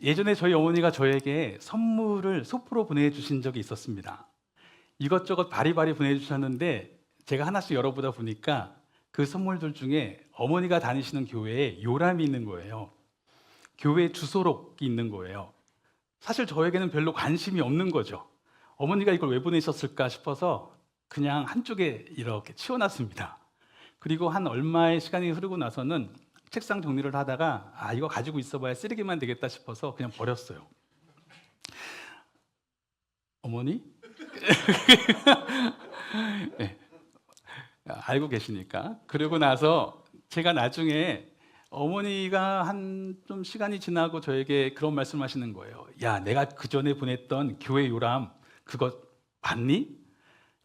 예전에 저희 어머니가 저에게 선물을 소포로 보내주신 적이 있었습니다. 이것저것 바리바리 보내주셨는데 제가 하나씩 열어보다 보니까 그 선물들 중에 어머니가 다니시는 교회에 요람이 있는 거예요. 교회 주소록이 있는 거예요. 사실 저에게는 별로 관심이 없는 거죠. 어머니가 이걸 왜 보내셨을까 싶어서 그냥 한쪽에 이렇게 치워놨습니다. 그리고 한 얼마의 시간이 흐르고 나서는 책상 정리를 하다가 이거 가지고 있어봐야 쓰레기만 되겠다 싶어서 그냥 버렸어요. 어머니? 네, 알고 계시니까. 그러고 나서 제가 나중에 어머니가 한 좀 시간이 지나고 저에게 그런 말씀하시는 거예요. 야, 내가 그 전에 보냈던 교회 요람 그거 봤니?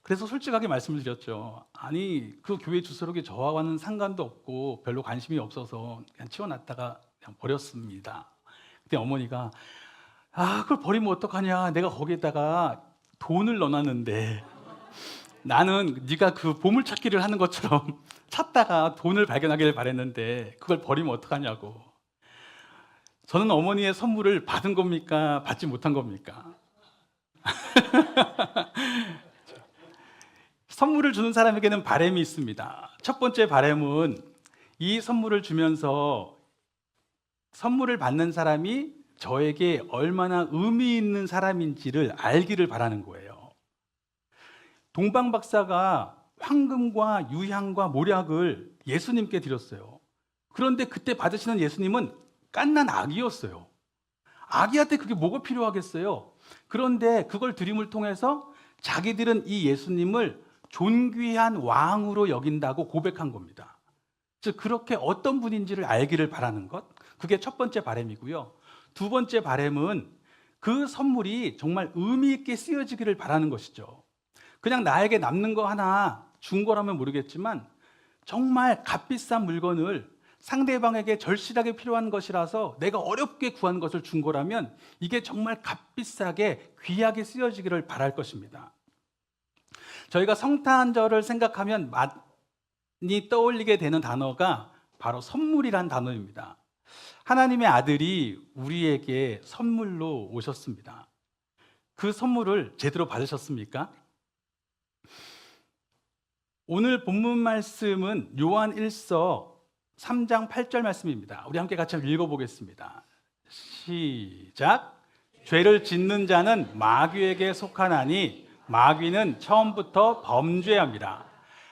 그래서 솔직하게 말씀을 드렸죠. 아니, 그 교회 주소록이 저와는 상관도 없고 별로 관심이 없어서 그냥 치워놨다가 그냥 버렸습니다. 그때 어머니가 그걸 버리면 어떡하냐, 내가 거기에다가 돈을 넣어놨는데 나는 네가 그 보물찾기를 하는 것처럼 찾다가 돈을 발견하기를 바랬는데 그걸 버리면 어떡하냐고. 저는 어머니의 선물을 받은 겁니까? 받지 못한 겁니까? 선물을 주는 사람에게는 바람이 있습니다. 첫 번째 바람은 이 선물을 주면서 선물을 받는 사람이 저에게 얼마나 의미 있는 사람인지를 알기를 바라는 거예요. 동방 박사가 황금과 유향과 모략을 예수님께 드렸어요. 그런데 그때 받으시는 예수님은 갓난 아기였어요. 아기한테 그게 뭐가 필요하겠어요? 그런데 그걸 드림을 통해서 자기들은 이 예수님을 존귀한 왕으로 여긴다고 고백한 겁니다. 즉 그렇게 어떤 분인지를 알기를 바라는 것, 그게 첫 번째 바람이고요. 두 번째 바람은 그 선물이 정말 의미 있게 쓰여지기를 바라는 것이죠. 그냥 나에게 남는 거 하나 준 거라면 모르겠지만 정말 값비싼 물건을 상대방에게 절실하게 필요한 것이라서 내가 어렵게 구한 것을 준 거라면 이게 정말 값비싸게 귀하게 쓰여지기를 바랄 것입니다. 저희가 성탄절을 생각하면 많이 떠올리게 되는 단어가 바로 선물이란 단어입니다. 하나님의 아들이 우리에게 선물로 오셨습니다. 그 선물을 제대로 받으셨습니까? 오늘 본문 말씀은 요한 1서 3장 8절 말씀입니다. 우리 함께 같이 읽어보겠습니다. 시작. 죄를 짓는 자는 마귀에게 속하나니 마귀는 처음부터 범죄합니다.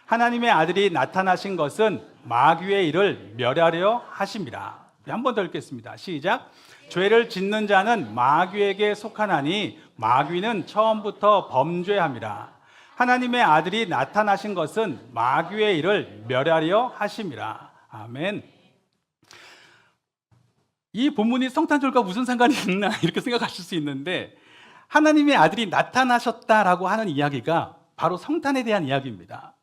하나님의 아들이 나타나신 것은 마귀의 일을 멸하려 하심이라. 한 번 더 읽겠습니다. 시작. 죄를 짓는 자는 마귀에게 속하나니 마귀는 처음부터 범죄합니다. 하나님의 아들이 나타나신 것은 마귀의 일을 멸하려 하심이라. 아멘. 이 본문이 성탄절과 무슨 상관이 있나 이렇게 생각하실 수 있는데 하나님의 아들이 나타나셨다라고 하는 이야기가 바로 성탄에 대한 이야기입니다.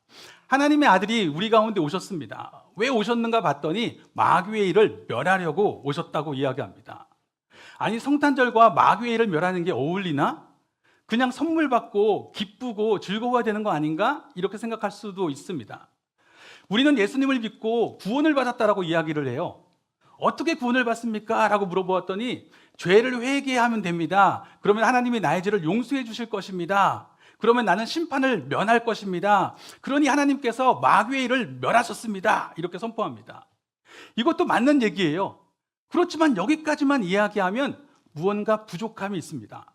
하나님의 아들이 우리 가운데 오셨습니다. 왜 오셨는가 봤더니 마귀의 일을 멸하려고 오셨다고 이야기합니다. 아니, 성탄절과 마귀의 일을 멸하는 게 어울리나? 그냥 선물 받고 기쁘고 즐거워야 되는 거 아닌가? 이렇게 생각할 수도 있습니다. 우리는 예수님을 믿고 구원을 받았다라고 이야기를 해요. 어떻게 구원을 받습니까? 라고 물어보았더니 죄를 회개하면 됩니다. 그러면 하나님이 나의 죄를 용서해 주실 것입니다. 그러면 나는 심판을 면할 것입니다. 그러니 하나님께서 마귀의 일을 멸하셨습니다. 이렇게 선포합니다. 이것도 맞는 얘기예요. 그렇지만 여기까지만 이야기하면 무언가 부족함이 있습니다.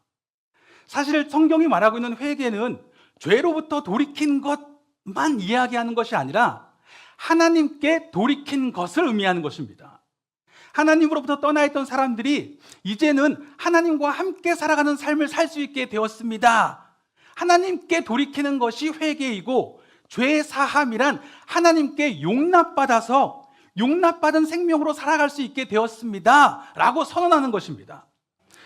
사실 성경이 말하고 있는 회개는 죄로부터 돌이킨 것만 이야기하는 것이 아니라 하나님께 돌이킨 것을 의미하는 것입니다. 하나님으로부터 떠나 있던 사람들이 이제는 하나님과 함께 살아가는 삶을 살 수 있게 되었습니다. 하나님께 돌이키는 것이 회개이고 죄 사함이란 하나님께 용납받아서 용납받은 생명으로 살아갈 수 있게 되었습니다 라고 선언하는 것입니다.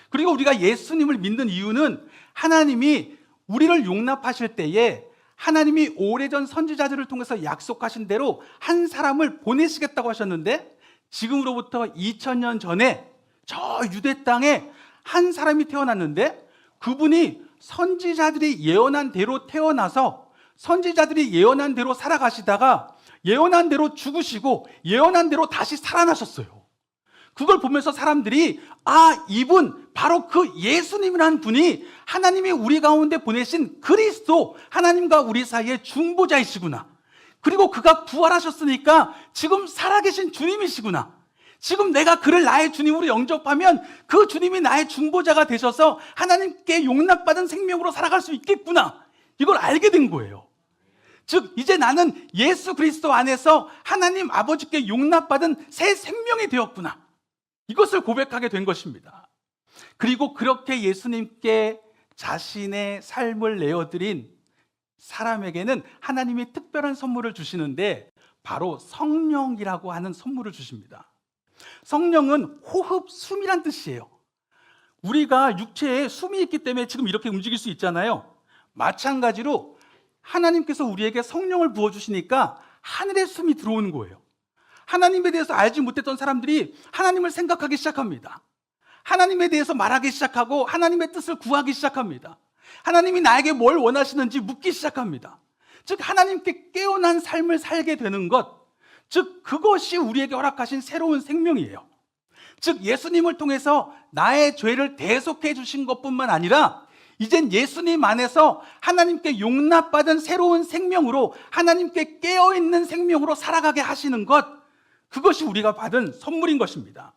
그리고 우리가 예수님을 믿는 이유는 하나님이 우리를 용납하실 때에 하나님이 오래전 선지자들을 통해서 약속하신 대로 한 사람을 보내시겠다고 하셨는데 지금으로부터 2000년 전에 저 유대 땅에 한 사람이 태어났는데 그분이 선지자들이 예언한 대로 태어나서 선지자들이 예언한 대로 살아가시다가 예언한 대로 죽으시고 예언한 대로 다시 살아나셨어요. 그걸 보면서 사람들이 이분 바로 그 예수님이라는 분이 하나님이 우리 가운데 보내신 그리스도, 하나님과 우리 사이의 중보자이시구나. 그리고 그가 부활하셨으니까 지금 살아계신 주님이시구나. 지금 내가 그를 나의 주님으로 영접하면 그 주님이 나의 중보자가 되셔서 하나님께 용납받은 생명으로 살아갈 수 있겠구나. 이걸 알게 된 거예요. 즉 이제 나는 예수 그리스도 안에서 하나님 아버지께 용납받은 새 생명이 되었구나. 이것을 고백하게 된 것입니다. 그리고 그렇게 예수님께 자신의 삶을 내어드린 사람에게는 하나님이 특별한 선물을 주시는데 바로 성령이라고 하는 선물을 주십니다. 성령은 호흡, 숨이란 뜻이에요. 우리가 육체에 숨이 있기 때문에 지금 이렇게 움직일 수 있잖아요. 마찬가지로 하나님께서 우리에게 성령을 부어주시니까 하늘의 숨이 들어오는 거예요. 하나님에 대해서 알지 못했던 사람들이 하나님을 생각하기 시작합니다. 하나님에 대해서 말하기 시작하고 하나님의 뜻을 구하기 시작합니다. 하나님이 나에게 뭘 원하시는지 묻기 시작합니다. 즉 하나님께 깨어난 삶을 살게 되는 것, 즉 그것이 우리에게 허락하신 새로운 생명이에요. 즉 예수님을 통해서 나의 죄를 대속해 주신 것뿐만 아니라 이젠 예수님 안에서 하나님께 용납받은 새로운 생명으로, 하나님께 깨어있는 생명으로 살아가게 하시는 것, 그것이 우리가 받은 선물인 것입니다.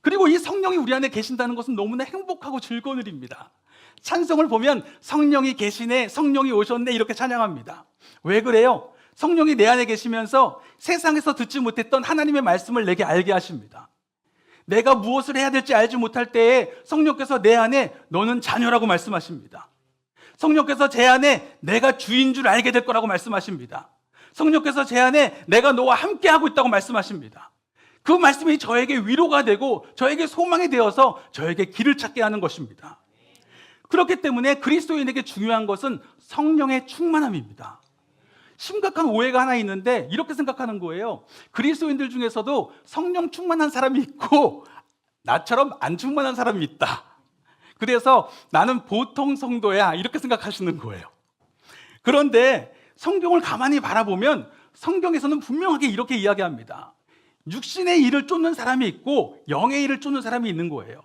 그리고 이 성령이 우리 안에 계신다는 것은 너무나 행복하고 즐거운 일입니다. 찬송을 보면 성령이 계시네, 성령이 오셨네 이렇게 찬양합니다. 왜 그래요? 성령이 내 안에 계시면서 세상에서 듣지 못했던 하나님의 말씀을 내게 알게 하십니다. 내가 무엇을 해야 될지 알지 못할 때에 성령께서 내 안에 너는 자녀라고 말씀하십니다. 성령께서 제 안에 내가 주인 줄 알게 될 거라고 말씀하십니다. 성령께서 제 안에 내가 너와 함께하고 있다고 말씀하십니다. 그 말씀이 저에게 위로가 되고 저에게 소망이 되어서 저에게 길을 찾게 하는 것입니다. 그렇기 때문에 그리스도인에게 중요한 것은 성령의 충만함입니다. 심각한 오해가 하나 있는데 이렇게 생각하는 거예요. 그리스도인들 중에서도 성령 충만한 사람이 있고 나처럼 안 충만한 사람이 있다. 그래서 나는 보통 성도야 이렇게 생각하시는 거예요. 그런데 성경을 가만히 바라보면 성경에서는 분명하게 이렇게 이야기합니다. 육신의 일을 쫓는 사람이 있고 영의 일을 쫓는 사람이 있는 거예요.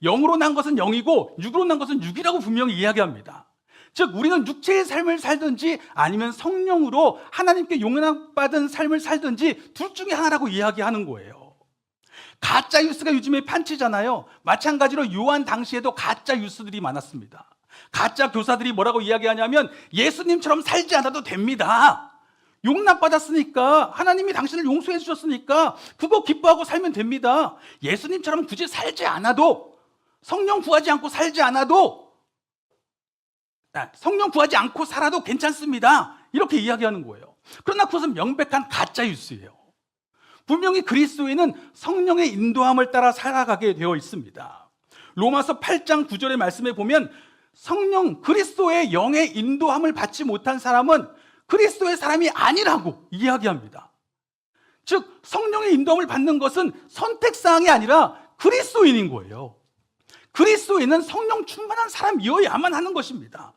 영으로 난 것은 영이고 육으로 난 것은 육이라고 분명히 이야기합니다. 즉 우리는 육체의 삶을 살든지 아니면 성령으로 하나님께 용납받은 삶을 살든지 둘 중에 하나라고 이야기하는 거예요. 가짜 뉴스가 요즘에 판치잖아요. 마찬가지로 요한 당시에도 가짜 뉴스들이 많았습니다. 가짜 교사들이 뭐라고 이야기하냐면 예수님처럼 살지 않아도 됩니다. 용납받았으니까, 하나님이 당신을 용서해 주셨으니까 그거 기뻐하고 살면 됩니다. 예수님처럼 굳이 살지 않아도, 성령 구하지 않고 살지 않아도, 성령 구하지 않고 살아도 괜찮습니다. 이렇게 이야기하는 거예요. 그러나 그것은 명백한 가짜 뉴스예요. 분명히 그리스도인은 성령의 인도함을 따라 살아가게 되어 있습니다. 로마서 8장 9절의 말씀에 보면 성령, 그리스도의 영의 인도함을 받지 못한 사람은 그리스도의 사람이 아니라고 이야기합니다. 즉 성령의 인도함을 받는 것은 선택사항이 아니라 그리스도인인 거예요. 그리스도인은 성령 충만한 사람이어야만 하는 것입니다.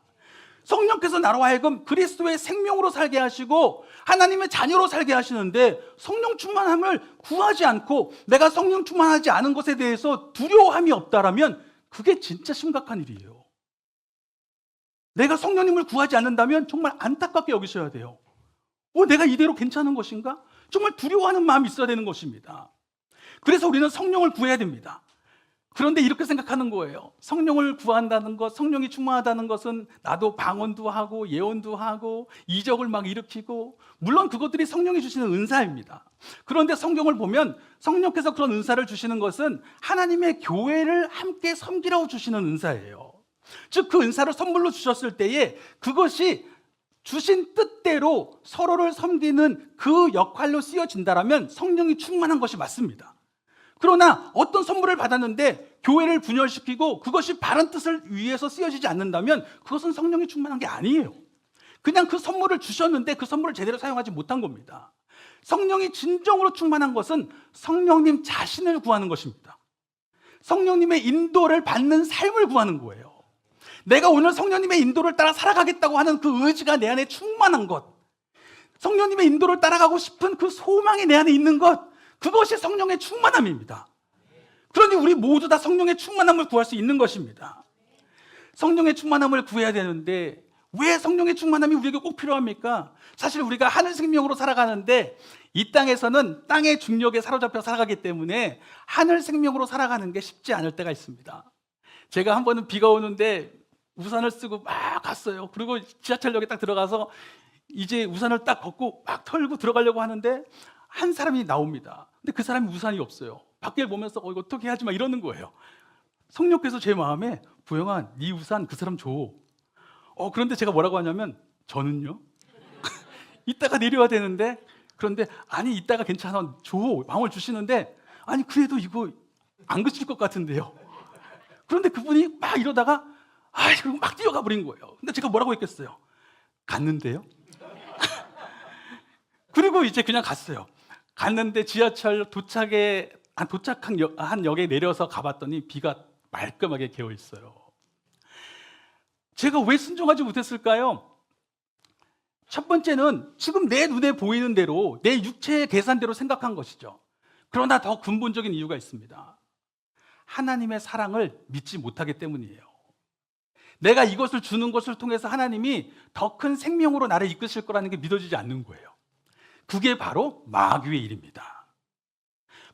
성령께서 나로 하여금 그리스도의 생명으로 살게 하시고 하나님의 자녀로 살게 하시는데 성령 충만함을 구하지 않고 내가 성령 충만하지 않은 것에 대해서 두려워함이 없다라면 그게 진짜 심각한 일이에요. 내가 성령님을 구하지 않는다면 정말 안타깝게 여기셔야 돼요. 내가 이대로 괜찮은 것인가? 정말 두려워하는 마음이 있어야 되는 것입니다. 그래서 우리는 성령을 구해야 됩니다. 그런데 이렇게 생각하는 거예요. 성령을 구한다는 것, 성령이 충만하다는 것은 나도 방언도 하고 예언도 하고 이적을 막 일으키고, 물론 그것들이 성령이 주시는 은사입니다. 그런데 성경을 보면 성령께서 그런 은사를 주시는 것은 하나님의 교회를 함께 섬기라고 주시는 은사예요. 즉 그 은사를 선물로 주셨을 때에 그것이 주신 뜻대로 서로를 섬기는 그 역할로 쓰여진다라면 성령이 충만한 것이 맞습니다. 그러나 어떤 선물을 받았는데 교회를 분열시키고 그것이 바른 뜻을 위해서 쓰여지지 않는다면 그것은 성령이 충만한 게 아니에요. 그냥 그 선물을 주셨는데 그 선물을 제대로 사용하지 못한 겁니다. 성령이 진정으로 충만한 것은 성령님 자신을 구하는 것입니다. 성령님의 인도를 받는 삶을 구하는 거예요. 내가 오늘 성령님의 인도를 따라 살아가겠다고 하는 그 의지가 내 안에 충만한 것, 성령님의 인도를 따라가고 싶은 그 소망이 내 안에 있는 것, 그것이 성령의 충만함입니다. 그러니 우리 모두 다 성령의 충만함을 구할 수 있는 것입니다. 성령의 충만함을 구해야 되는데 왜 성령의 충만함이 우리에게 꼭 필요합니까? 사실 우리가 하늘 생명으로 살아가는데 이 땅에서는 땅의 중력에 사로잡혀 살아가기 때문에 하늘 생명으로 살아가는 게 쉽지 않을 때가 있습니다. 제가 한 번은 비가 오는데 우산을 쓰고 막 갔어요. 그리고 지하철역에 딱 들어가서 이제 우산을 딱 벗고 막 털고 들어가려고 하는데 한 사람이 나옵니다. 근데 그 사람이 우산이 없어요. 밖을 보면서 이거 어떻게 하지 마 이러는 거예요. 성령께서 제 마음에 부영아, 네 우산 그 사람 줘. 그런데 제가 뭐라고 하냐면 저는요? 이따가 내려와야 되는데 그런데 아니 이따가 괜찮아 줘. 마음을 주시는데 아니 그래도 이거 안 그칠 것 같은데요. 그런데 그분이 막 이러다가 그리고 막 뛰어가 버린 거예요. 근데 제가 뭐라고 했겠어요? 갔는데요? 그리고 이제 그냥 갔어요. 갔는데 지하철 도착한 역에 내려서 가봤더니 비가 말끔하게 개어 있어요. 제가 왜 순종하지 못했을까요? 첫 번째는 지금 내 눈에 보이는 대로 내 육체의 계산대로 생각한 것이죠. 그러나 더 근본적인 이유가 있습니다. 하나님의 사랑을 믿지 못하기 때문이에요. 내가 이것을 주는 것을 통해서 하나님이 더 큰 생명으로 나를 이끄실 거라는 게 믿어지지 않는 거예요. 그게 바로 마귀의 일입니다.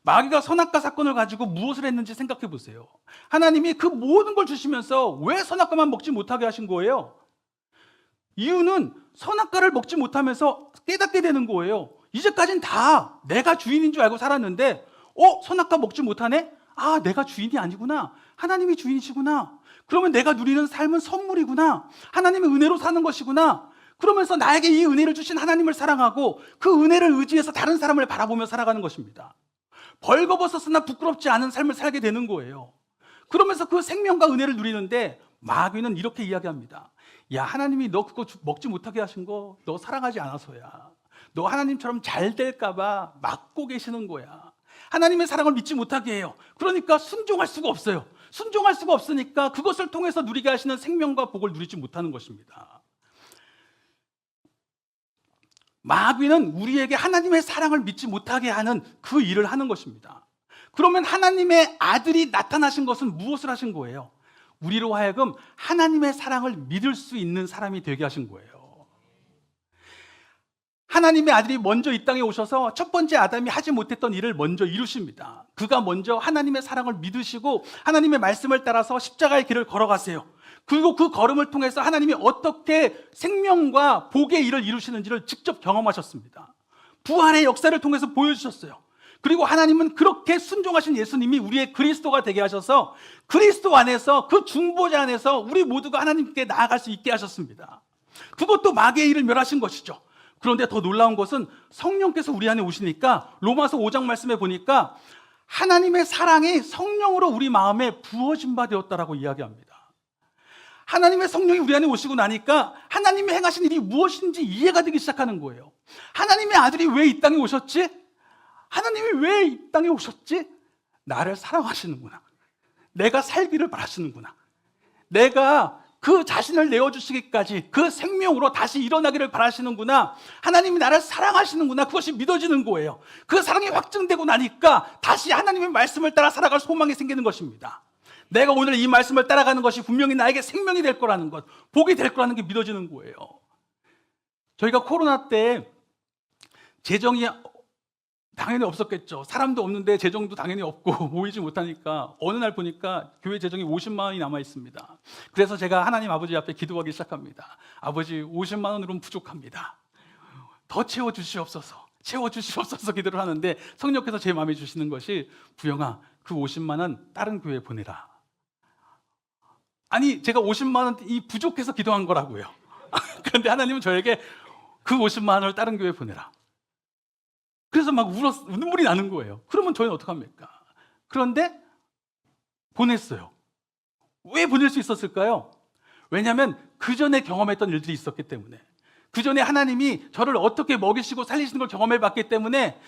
마귀가 선악과 사건을 가지고 무엇을 했는지 생각해 보세요. 하나님이 그 모든 걸 주시면서 왜 선악과만 먹지 못하게 하신 거예요? 이유는 선악과를 먹지 못하면서 깨닫게 되는 거예요. 이제까지는 다 내가 주인인 줄 알고 살았는데 선악과 먹지 못하네? 내가 주인이 아니구나. 하나님이 주인이시구나. 그러면 내가 누리는 삶은 선물이구나. 하나님의 은혜로 사는 것이구나. 그러면서 나에게 이 은혜를 주신 하나님을 사랑하고 그 은혜를 의지해서 다른 사람을 바라보며 살아가는 것입니다. 벌거벗었으나 부끄럽지 않은 삶을 살게 되는 거예요. 그러면서 그 생명과 은혜를 누리는데 마귀는 이렇게 이야기합니다. 야, 하나님이 너 그거 먹지 못하게 하신 거 너 사랑하지 않아서야. 너 하나님처럼 잘 될까 봐 막고 계시는 거야. 하나님의 사랑을 믿지 못하게 해요. 그러니까 순종할 수가 없어요. 순종할 수가 없으니까 그것을 통해서 누리게 하시는 생명과 복을 누리지 못하는 것입니다. 마귀는 우리에게 하나님의 사랑을 믿지 못하게 하는 그 일을 하는 것입니다. 그러면 하나님의 아들이 나타나신 것은 무엇을 하신 거예요? 우리로 하여금 하나님의 사랑을 믿을 수 있는 사람이 되게 하신 거예요. 하나님의 아들이 먼저 이 땅에 오셔서 첫 번째 아담이 하지 못했던 일을 먼저 이루십니다. 그가 먼저 하나님의 사랑을 믿으시고 하나님의 말씀을 따라서 십자가의 길을 걸어가세요. 그리고 그 걸음을 통해서 하나님이 어떻게 생명과 복의 일을 이루시는지를 직접 경험하셨습니다. 부활의 역사를 통해서 보여주셨어요. 그리고 하나님은 그렇게 순종하신 예수님이 우리의 그리스도가 되게 하셔서 그리스도 안에서 그 중보자 안에서 우리 모두가 하나님께 나아갈 수 있게 하셨습니다. 그것도 마귀의 일을 멸하신 것이죠. 그런데 더 놀라운 것은 성령께서 우리 안에 오시니까 로마서 5장 말씀에 보니까 하나님의 사랑이 성령으로 우리 마음에 부어진 바 되었다라고 이야기합니다. 하나님의 성령이 우리 안에 오시고 나니까 하나님이 행하신 일이 무엇인지 이해가 되기 시작하는 거예요. 하나님의 아들이 왜 이 땅에 오셨지? 하나님이 왜 이 땅에 오셨지? 나를 사랑하시는구나. 내가 살기를 바라시는구나. 내가 그 자신을 내어주시기까지 그 생명으로 다시 일어나기를 바라시는구나. 하나님이 나를 사랑하시는구나. 그것이 믿어지는 거예요. 그 사랑이 확증되고 나니까 다시 하나님의 말씀을 따라 살아갈 소망이 생기는 것입니다. 내가 오늘 이 말씀을 따라가는 것이 분명히 나에게 생명이 될 거라는 것, 복이 될 거라는 게 믿어지는 거예요. 저희가 코로나 때 재정이 당연히 없었겠죠. 사람도 없는데 재정도 당연히 없고 모이지 못하니까 어느 날 보니까 교회 재정이 50만 원이 남아 있습니다. 그래서 제가 하나님 아버지 앞에 기도하기 시작합니다. 아버지 50만 원으로는 부족합니다. 더 채워주시옵소서. 채워주시옵소서 기도를 하는데 성령께서 제 마음에 주시는 것이 부영아 그 50만 원 다른 교회에 보내라. 아니 제가 50만 원이 부족해서 기도한 거라고요. 그런데 하나님은 저에게 그 50만 원을 다른 교회에 보내라. 그래서 막 눈물이 나는 거예요. 그러면 저희는 어떡합니까? 그런데 보냈어요. 왜 보낼 수 있었을까요? 왜냐하면 그 전에 경험했던 일들이 있었기 때문에, 그 전에 하나님이 저를 어떻게 먹이시고 살리시는 걸 경험해봤기 때문에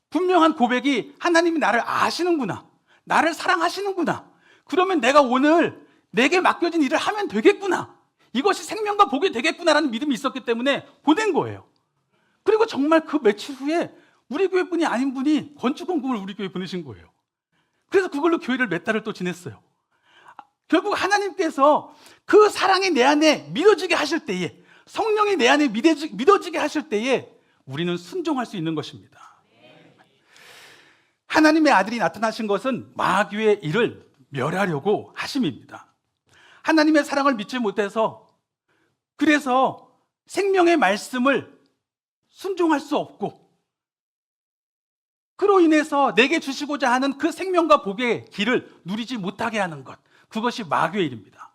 분명한 고백이 하나님이 나를 아시는구나, 나를 사랑하시는구나, 그러면 내가 오늘 내게 맡겨진 일을 하면 되겠구나, 이것이 생명과 복이 되겠구나라는 믿음이 있었기 때문에 보낸 거예요. 그리고 정말 그 며칠 후에 우리 교회뿐이 아닌 분이 건축 공금을 우리 교회에 보내신 거예요. 그래서 그걸로 교회를 몇 달을 또 지냈어요. 결국 하나님께서 그 사랑이 내 안에 믿어지게 하실 때에, 성령이 내 안에 믿어지게 하실 때에 우리는 순종할 수 있는 것입니다. 하나님의 아들이 나타나신 것은 마귀의 일을 멸하려고 하심입니다. 하나님의 사랑을 믿지 못해서, 그래서 생명의 말씀을 순종할 수 없고, 그로 인해서 내게 주시고자 하는 그 생명과 복의 길을 누리지 못하게 하는 것, 그것이 마귀의 일입니다.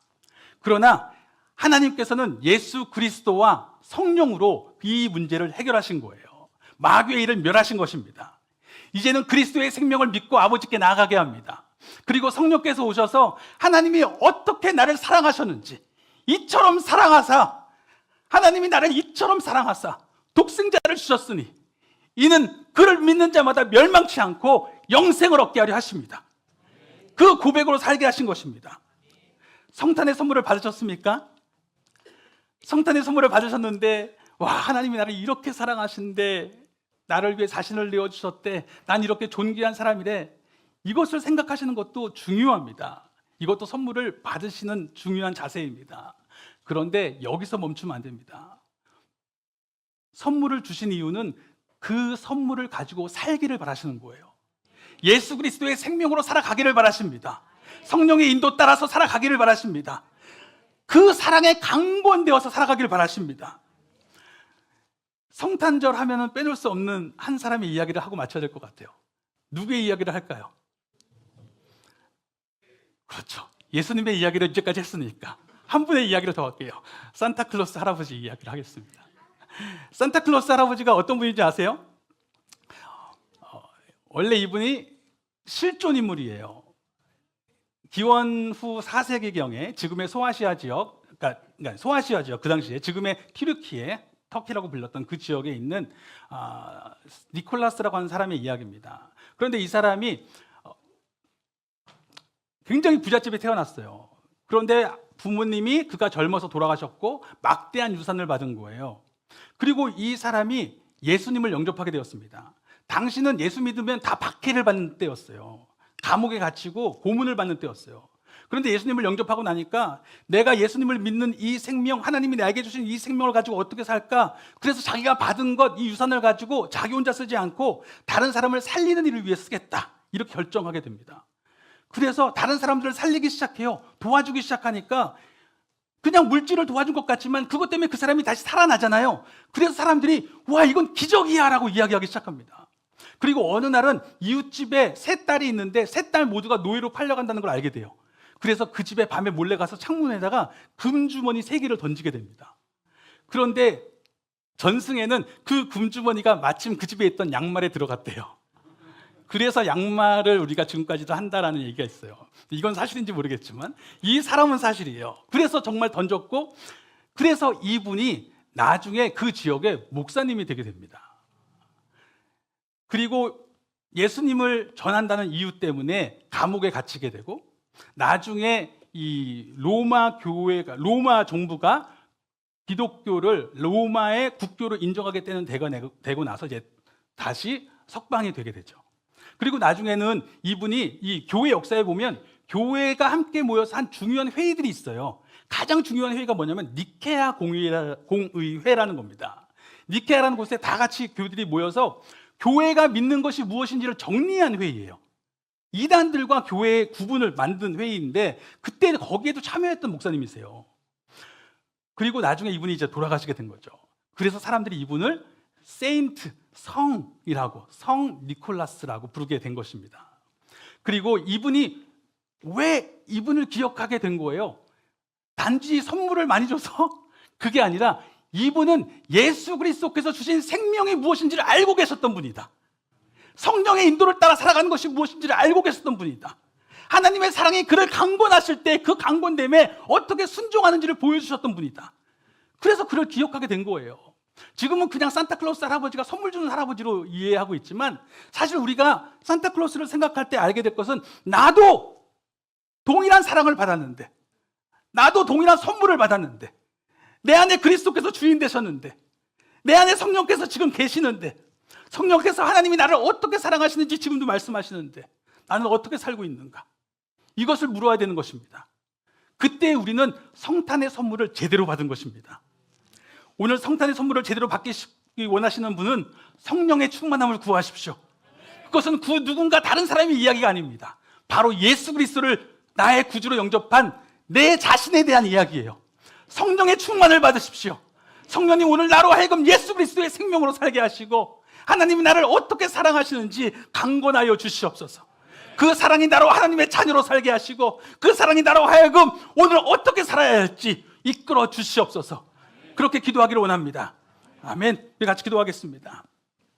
그러나 하나님께서는 예수 그리스도와 성령으로 이 문제를 해결하신 거예요. 마귀의 일을 멸하신 것입니다. 이제는 그리스도의 생명을 믿고 아버지께 나아가게 합니다. 그리고 성령께서 오셔서 하나님이 어떻게 나를 사랑하셨는지, 이처럼 사랑하사, 하나님이 나를 이처럼 사랑하사 독생자를 주셨으니 이는 그를 믿는 자마다 멸망치 않고 영생을 얻게 하려 하십니다. 그 고백으로 살게 하신 것입니다. 성탄의 선물을 받으셨습니까? 성탄의 선물을 받으셨는데, 와, 하나님이 나를 이렇게 사랑하시는데 나를 위해 자신을 내어주셨대, 난 이렇게 존귀한 사람이래, 이것을 생각하시는 것도 중요합니다. 이것도 선물을 받으시는 중요한 자세입니다. 그런데 여기서 멈추면 안 됩니다. 선물을 주신 이유는 그 선물을 가지고 살기를 바라시는 거예요. 예수 그리스도의 생명으로 살아가기를 바라십니다. 성령의 인도 따라서 살아가기를 바라십니다. 그 사랑에 강권되어서 살아가기를 바라십니다. 성탄절 하면은 빼놓을 수 없는 한 사람의 이야기를 하고 마쳐야 될 것 같아요. 누구의 이야기를 할까요? 그렇죠. 예수님의 이야기를 이제까지 했으니까 한 분의 이야기를 더 할게요. 산타클로스 할아버지 이야기를 하겠습니다. 산타클로스 할아버지가 어떤 분인지 아세요? 원래 이분이 실존 인물이에요. 기원 후 4세기경에 지금의 소아시아 지역, 그러니까 소아시아 지역, 그 당시에 지금의 튀르키예, 터키라고 불렸던 그 지역에 있는 니콜라스라고 하는 사람의 이야기입니다. 그런데 이 사람이 굉장히 부잣집에 태어났어요. 그런데 부모님이 그가 젊어서 돌아가셨고 막대한 유산을 받은 거예요. 그리고 이 사람이 예수님을 영접하게 되었습니다. 당시는 예수 믿으면 다 박해를 받는 때였어요. 감옥에 갇히고 고문을 받는 때였어요. 그런데 예수님을 영접하고 나니까 내가 예수님을 믿는 이 생명, 하나님이 나에게 주신 이 생명을 가지고 어떻게 살까? 그래서 자기가 받은 것, 이 유산을 가지고 자기 혼자 쓰지 않고 다른 사람을 살리는 일을 위해 쓰겠다, 이렇게 결정하게 됩니다. 그래서 다른 사람들을 살리기 시작해요. 도와주기 시작하니까 그냥 물질을 도와준 것 같지만 그것 때문에 그 사람이 다시 살아나잖아요. 그래서 사람들이 와, 이건 기적이야 라고 이야기하기 시작합니다. 그리고 어느 날은 이웃집에 세 딸이 있는데 세 딸 모두가 노예로 팔려간다는 걸 알게 돼요. 그래서 그 집에 밤에 몰래 가서 창문에다가 금주머니 3개를 던지게 됩니다. 그런데 전승에는 그 금주머니가 마침 그 집에 있던 양말에 들어갔대요. 그래서 양말을 우리가 지금까지도 한다라는 얘기가 있어요. 이건 사실인지 모르겠지만 이 사람은 사실이에요. 그래서 정말 던졌고, 그래서 이분이 나중에 그 지역의 목사님이 되게 됩니다. 그리고 예수님을 전한다는 이유 때문에 감옥에 갇히게 되고, 나중에 이 로마 정부가 기독교를 로마의 국교로 인정하게 되고 나서 이제 다시 석방이 되게 되죠. 그리고 나중에는 이분이 이 교회 역사에 보면 교회가 함께 모여서 한 중요한 회의들이 있어요. 가장 중요한 회의가 뭐냐면 니케아 공의회라는 겁니다. 니케아라는 곳에 다 같이 교회들이 모여서 교회가 믿는 것이 무엇인지를 정리한 회의예요. 이단들과 교회의 구분을 만든 회의인데 그때 거기에도 참여했던 목사님이세요. 그리고 나중에 이분이 이제 돌아가시게 된 거죠. 그래서 사람들이 이분을 세인트, 성이라고, 성 니콜라스라고 부르게 된 것입니다. 그리고 이분이 왜 이분을 기억하게 된 거예요? 단지 선물을 많이 줘서 그게 아니라 이분은 예수 그리스도께서 주신 생명이 무엇인지를 알고 계셨던 분이다. 성령의 인도를 따라 살아가는 것이 무엇인지를 알고 계셨던 분이다. 하나님의 사랑이 그를 강권하실 때 그 강권됨에 어떻게 순종하는지를 보여주셨던 분이다. 그래서 그를 기억하게 된 거예요. 지금은 그냥 산타클로스 할아버지가 선물 주는 할아버지로 이해하고 있지만 사실 우리가 산타클로스를 생각할 때 알게 될 것은 나도 동일한 사랑을 받았는데, 나도 동일한 선물을 받았는데, 내 안에 그리스도께서 주인 되셨는데, 내 안에 성령께서 지금 계시는데, 성령께서 하나님이 나를 어떻게 사랑하시는지 지금도 말씀하시는데 나는 어떻게 살고 있는가? 이것을 물어야 되는 것입니다. 그때 우리는 성탄의 선물을 제대로 받은 것입니다. 오늘 성탄의 선물을 제대로 받기 원하시는 분은 성령의 충만함을 구하십시오. 그것은 누군가 다른 사람의 이야기가 아닙니다. 바로 예수 그리스도를 나의 구주로 영접한 내 자신에 대한 이야기예요. 성령의 충만을 받으십시오. 성령님 오늘 나로 하여금 예수 그리스도의 생명으로 살게 하시고 하나님이 나를 어떻게 사랑하시는지 강권하여 주시옵소서. 그 사랑이 나로 하나님의 자녀로 살게 하시고 그 사랑이 나로 하여금 오늘 어떻게 살아야 할지 이끌어 주시옵소서. 그렇게 기도하기를 원합니다. 아멘. 우리 같이 기도하겠습니다.